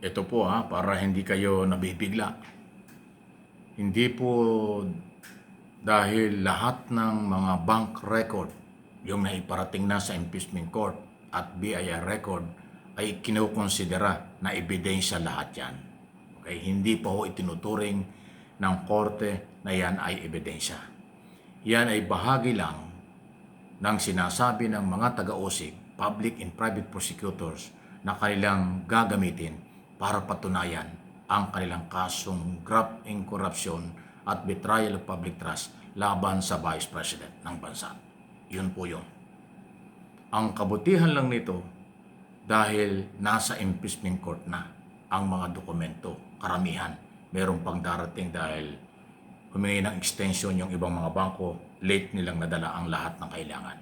Ito po para hindi kayo nabibigla. Hindi po dahil lahat ng mga bank record yung naiparating na sa impeachment court at BIR record ay kinukonsidera na ebidensya lahat yan. Okay? Hindi pa ho itinuturing ng korte na yan ay ebidensya. Yan ay bahagi lang ng sinasabi ng mga taga-usig, public and private prosecutors na kanilang gagamitin para patunayan ang kanilang kasong graft in corruption at betrayal of public trust laban sa Vice President ng bansa. Yun po yun. Ang kabutihan lang nito dahil nasa impeachment court na ang mga dokumento, karamihan. Meron pang darating dahil humingi ng extension yung ibang mga bangko, late nilang nadala ang lahat ng kailangan.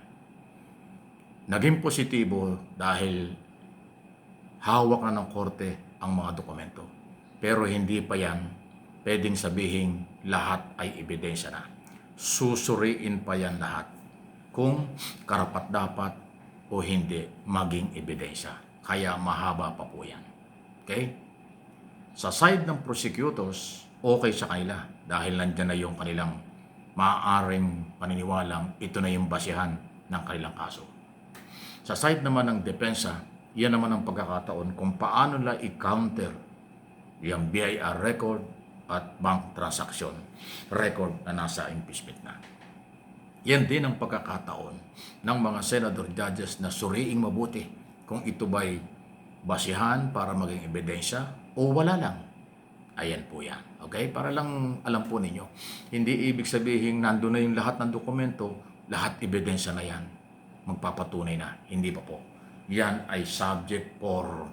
Naging positibo dahil hawak na ng korte ang mga dokumento. Pero hindi pa yan pwedeng sabihin lahat ay ebidensya na. Susuriin pa yan lahat kung karapat-dapat o hindi maging ebidensya. Kaya mahaba pa po yan. Okay? Sa side ng prosecutors, okay sa kanila dahil nandyan na yung kanilang maaaring paniniwalang ito na yung basihan ng kanilang kaso. Sa side naman ng depensa, yan naman ang pagkakataon kung paano nila i-counter yung BIR record at bank transaction record na nasa impeachment na. Yan din ang pagkakataon ng mga senador judges na suriing mabuti kung ito ba'y basihan para maging ebidensya o wala lang. Ayan po yan. Okay? Para lang alam po ninyo. Hindi ibig sabihin nandun na yung lahat ng dokumento, lahat ebidensya na yan. Magpapatunay na. Hindi pa po. Yan ay subject for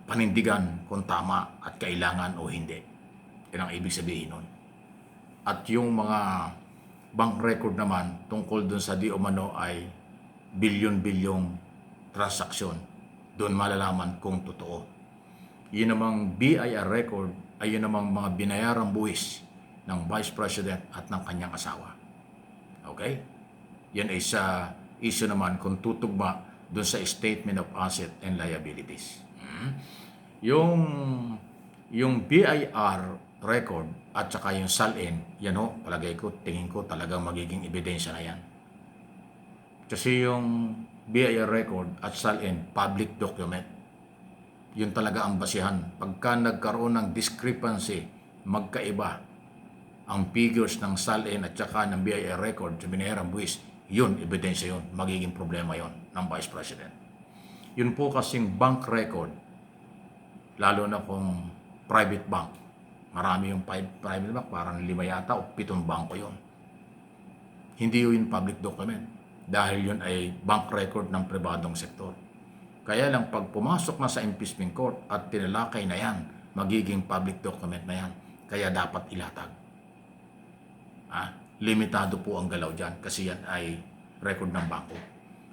panindigan kung tama at kailangan o hindi. Yan ang ibig sabihin nun. At yung mga bank record naman tungkol dun sa di umano ay bilyon-bilyong transaksyon. Doon malalaman kung totoo. Yun namang BIR record ay yun namang mga binayarang buwis ng Vice President at ng kanyang asawa. Okay? Yan ay sa issue naman kung tutugma doon sa Statement of Asset and Liabilities. Yung BIR record at saka yung SALN, yan ho, palagay ko, tingin ko talagang magiging ebidensya na yan. Kasi yung BIR record at SALN, public document. Yun talaga ang basihan. Pagka nagkaroon ng discrepancy, magkaiba ang figures ng SALN at saka ng BIR record sa binayarang buwis, yun, ebidensya yun. Magiging problema yun ng Vice President. Yun po kasing bank record, lalo na kung private bank. Marami yung private bank, parang 5 yata o 7 bangko yun. Hindi yun public document dahil yun ay bank record ng pribadong sektor. Kaya lang pag pumasok na sa impeachment court at tinalakay na yan, magiging public document na yan. Kaya dapat ilatag. Limitado po ang galaw dyan kasi yan ay record ng bangko.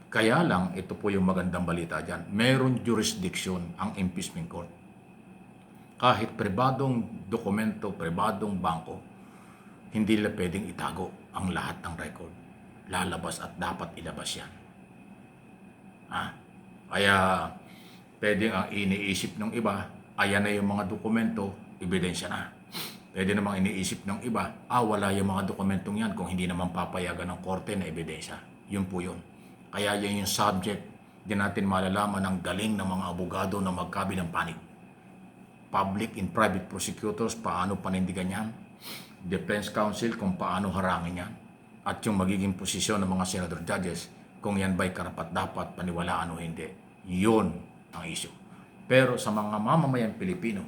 Kaya lang, ito po yung magandang balita dyan. Meron jurisdiction ang impeachment court. Kahit pribadong dokumento, pribadong bangko, hindi nila pwedeng itago ang lahat ng record. Lalabas at dapat ilabas yan. Kaya pwedeng ang iniisip ng iba, ayan na yung mga dokumento, ebidensya na. Pwede namang iniisip ng iba, wala yung mga dokumentong yan kung hindi naman papayagan ng korte na ebidensya. Yun po yun. Kaya yan yung subject, di natin malalaman ang galing ng mga abogado na magkabilang panig. Public and private prosecutors, paano panindigan yan? Defense counsel, kung paano harangin yan? At yung magiging posisyon ng mga senador judges, kung yan ba'y karapat-dapat paniwalaan o hindi. Yun ang issue. Pero sa mga mamamayang Pilipino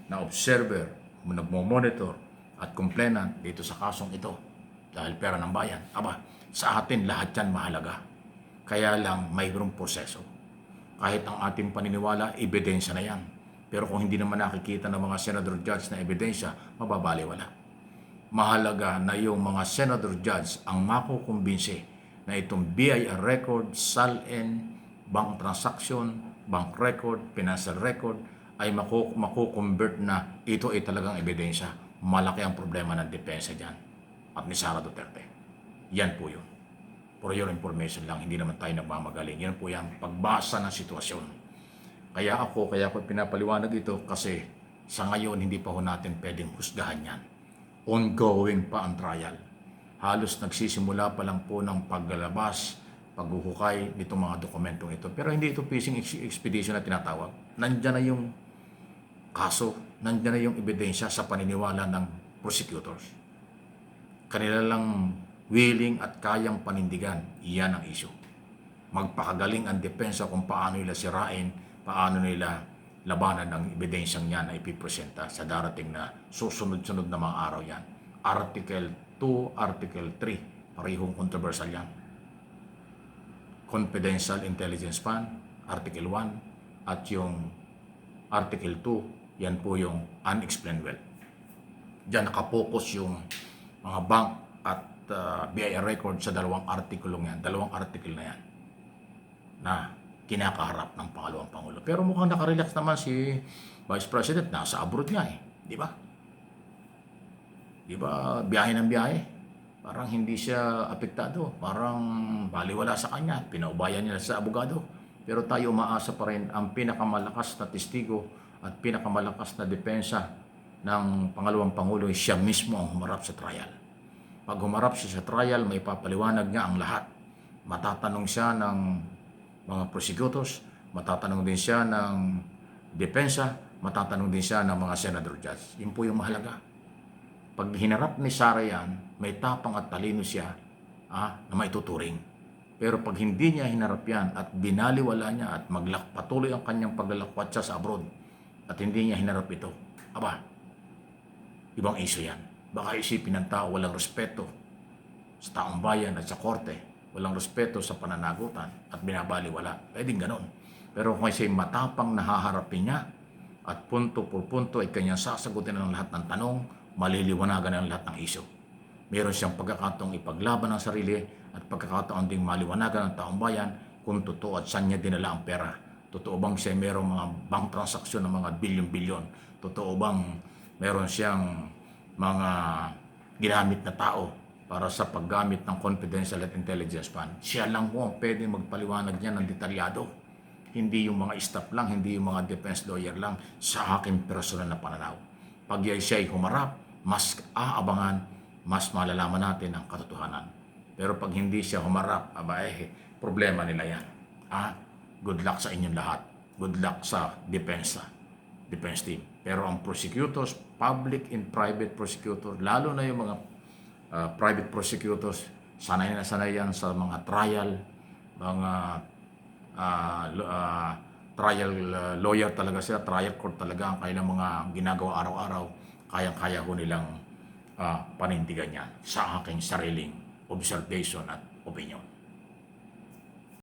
na observer, nagmo-monitor at complainant dito sa kasong ito dahil pera ng bayan, sa atin lahat yan mahalaga. Kaya lang mayroong proseso. Kahit ang ating paniniwala, ebidensya na yan. Pero kung hindi naman nakikita ng mga senador judge na ebidensya, mababaliwala. Mahalaga na yung mga senador judge ang makukumbinsi na itong BIR record, SALN, bank transaction, bank record, financial record, ay makukonvert na ito ay talagang ebidensya. Malaki ang problema ng depensa dyan at ni Sara Duterte. Yan po yun. For your information lang, hindi naman tayo nagmamagaling. Yan po yan, pagbasa ng sitwasyon. Kaya ako pinapaliwanag ito kasi sa ngayon hindi pa ho natin pwedeng husgahan yan. Ongoing pa ang trial. Halos nagsisimula pa lang po ng paglalabas, paghuhukay nitong mga dokumentong ito. Pero hindi ito fishing expedition na tinatawag. Nandiyan na yung kaso, nandiyan na yung ebidensya sa paniniwala ng prosecutors. Kanila lang willing at kayang panindigan, iyan ang issue. Magpakagaling ang depensa kung paano nila sirain, paano nila labanan ng ebidensyang yan na ipipresenta sa darating na susunod-sunod na mga araw yan. Article 2, Article 3, parehong controversial yan. Confidential Intelligence Fund, Article 1, at yung Article 2, yan po yung unexplained wealth. Diyan nakapokus yung mga bank at BIR record sa dalawang article na yan na kinakaharap ng pangalawang Pangulo. Pero mukhang nakarelax naman si Vice President, nasa abroad nga eh. Di ba? Di ba, biyahe ng biyahe. Parang hindi siya apektado. Parang baliwala sa kanya. Pinaubayan niya sa abogado. Pero tayo umaasa pa rin ang pinakamalakas na testigo at pinakamalakas na depensa ng pangalawang Pangulo ay siya mismo ang humarap sa trial. Pag humarap siya sa trial, may papaliwanag niya ang lahat. Matatanong siya ng mga prosecutors, matatanong din siya ng depensa, matatanong din siya ng mga senador judge. Yun po yung mahalaga. Pag hinarap ni Sara yan, may tapang at talino siya na maituturing. Pero pag hindi niya hinarap yan at binaliwala niya at patuloy ang kanyang paglalakwat siya sa abroad at hindi niya hinarap ito, ibang issue yan. Baka isipin ng tao walang respeto sa taong bayan at sa korte, walang respeto sa pananagutan at binabaliwala. Pwedeng ganon. Pero kung siya'y matapang nahaharapin niya at punto por punto ay kanyang sasagutin ng lahat ng tanong, maliliwanagan ng lahat ng issue. Meron siyang pagkakataong ipaglaban ng sarili at pagkakataon ding maliwanagan ng taong bayan kung totoo at saan niya dinala ang pera. Totoo bang siya mayroong mga bank transaksyon ng mga bilyon-bilyon? Totoo bang meron siyang mga ginamit na tao para sa paggamit ng confidential at intelligence fund? Siya lang po ang pwede magpaliwanag niya ng detalyado. Hindi yung mga staff lang, hindi yung mga defense lawyer lang, sa aking personal na pananaw. Pag siya'y humarap, mas aabangan, mas malalaman natin ang katotohanan. Pero pag hindi siya humarap, problema nila yan. Good luck sa inyong lahat. Good luck sa defense team. Pero ang prosecutors, public and private prosecutors, lalo na yung mga private prosecutors, sanay na sanay yan sa mga trial, mga trial lawyer talaga sila, trial court talaga ang kailang mga ginagawa araw-araw. Kayang-kaya ko nilang panindigan yan sa aking sariling observation at opinion.